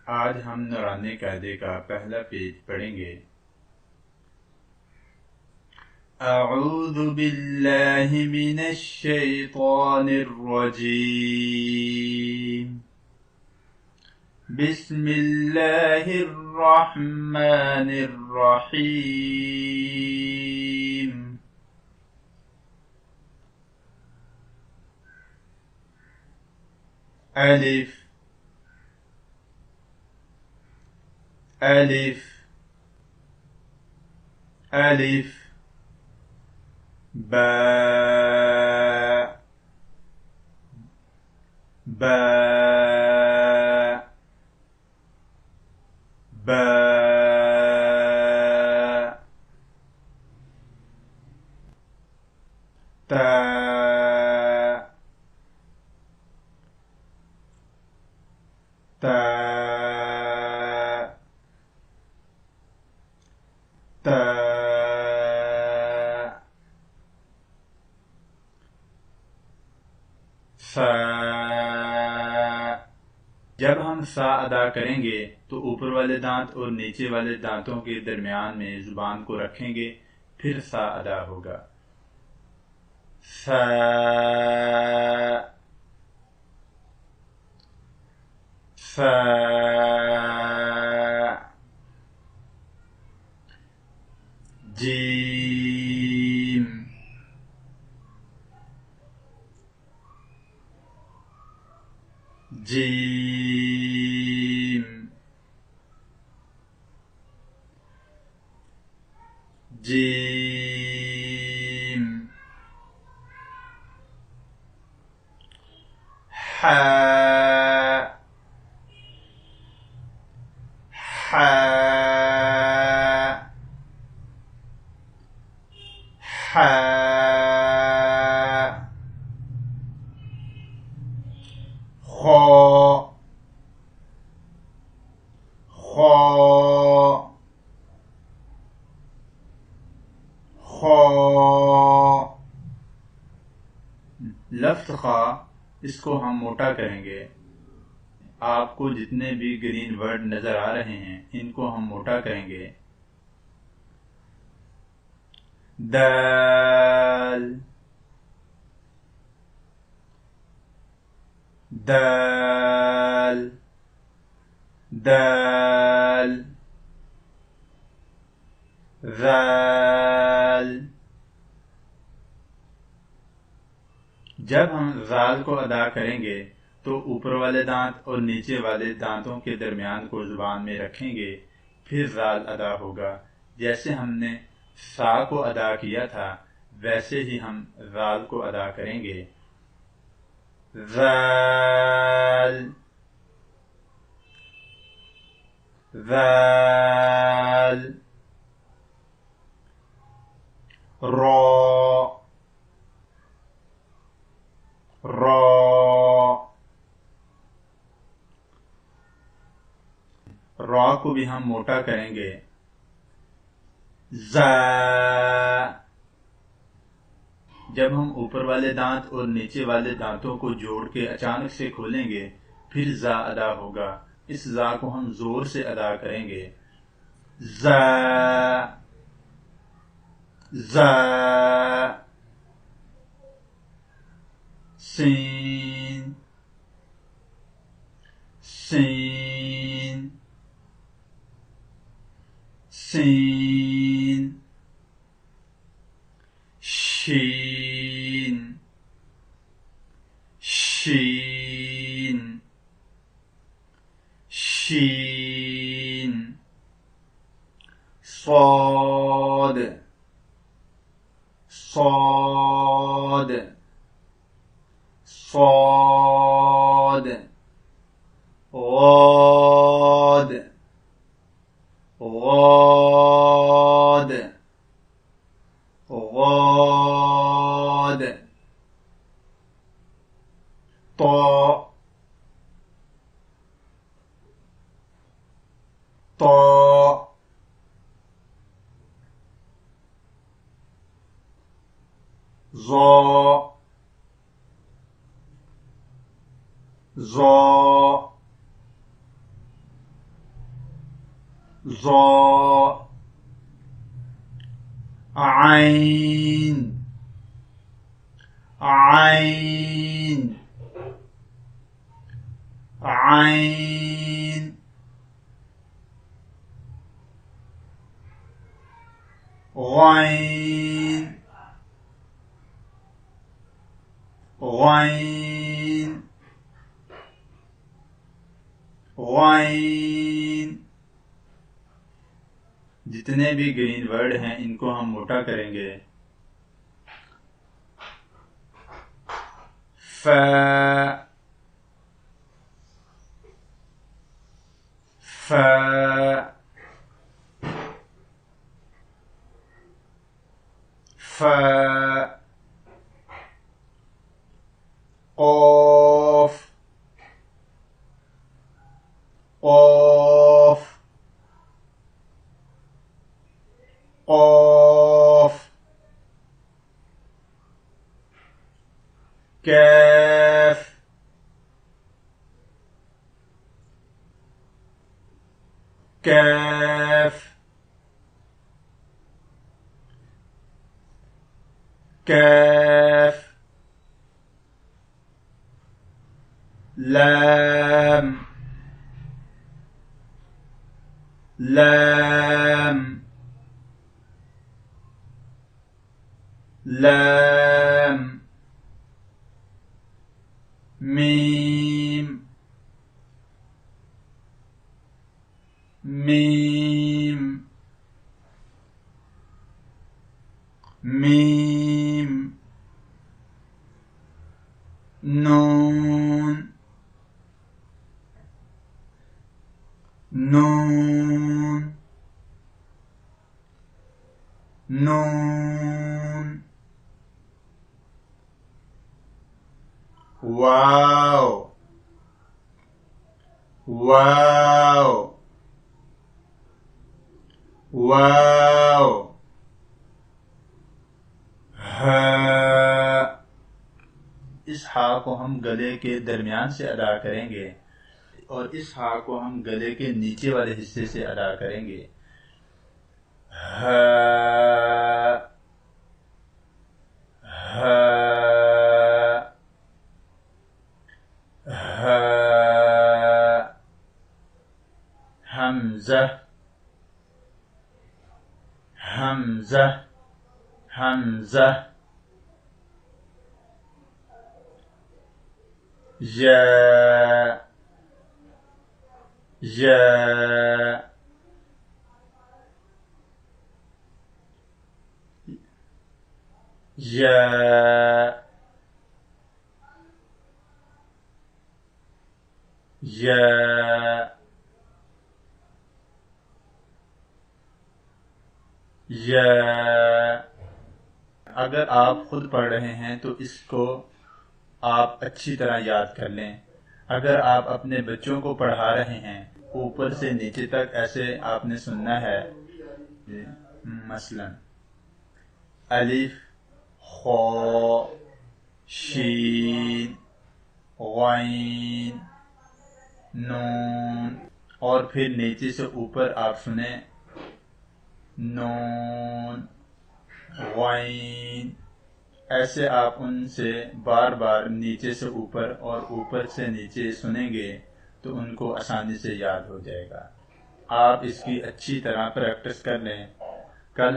आज हम नौरानी कायदे का पहला पेज पढ़ेंगे। अऊज़ु बिल्लाहि मिनश शैतानिर रजीम। बिस्मिल्लाहिर रहमानिर रहीम। अलिफ अलिफ अलिफ बा बा बा ता ता ता सा। जब हम सा अदा करेंगे तो ऊपर वाले दांत और नीचे वाले दांतों के दरमियान में जुबान को रखेंगे, फिर सा अदा होगा। सा सा जीम जीम जीम हा हा हा खो खो खो। लफ्ज़ खा, इसको हम मोटा करेंगे। आपको जितने भी ग्रीन वर्ड नजर आ रहे हैं इनको हम मोटा करेंगे। दाल दाल दाल ज़ाल। जब हम ज़ाल को अदा करेंगे तो ऊपर वाले दांत और नीचे वाले दांतों के दरमियान को जुबान में रखेंगे, फिर ज़ाल अदा होगा। जैसे हमने सा को अदा किया था वैसे ही हम ज़ाल को अदा करेंगे। ज़ाल ज़ाल रॉ रॉ रॉ को भी हम मोटा करेंगे। ज़ा। जब हम ऊपर वाले दांत और नीचे वाले दांतों को जोड़ के अचानक से खोलेंगे फिर ज़ा अदा होगा। इस ज़ा को हम जोर से अदा करेंगे। ज़ा ज़ा। सीन सीन सीन शीन शीन शीन صاد صاد صاد غاد غاد غاد طاء طاء ظا ظا ज़ो, आइन, आइन, आइन, ग़ाइन, ग़ाइन, ग़ाइन। जितने भी ग्रीन वर्ड हैं इनको हम मोटा करेंगे। फ, फ, फ, क़ाफ़, क़ाफ़, क़ाफ़, कैफ, कैफ, कैफ, लाम, लाम, लाम, मीम, मीम, मीम, नून, नून, नून, वाव, वाव, वाव, हा। इस हा को हम गले के दरमियान से अदा करेंगे और इस हा को हम गले के नीचे वाले हिस्से से अदा करेंगे। हा, हा, हा, हमज़ा, हमज़ा, हमज़ा, या, या, या, या, या। अगर आप खुद पढ़ रहे हैं तो इसको आप अच्छी तरह याद कर लें। अगर आप अपने बच्चों को पढ़ा रहे हैं ऊपर से नीचे तक ऐसे आपने सुनना है। मसलन अलिफ, खौ, शीन, ग़ाइन, नून और फिर नीचे से ऊपर आप सुने नून, ग़ाइन। ऐसे आप उनसे बार बार नीचे से ऊपर और ऊपर से नीचे सुनेंगे तो उनको आसानी से याद हो जाएगा। आप इसकी अच्छी तरह प्रैक्टिस कर लें। कल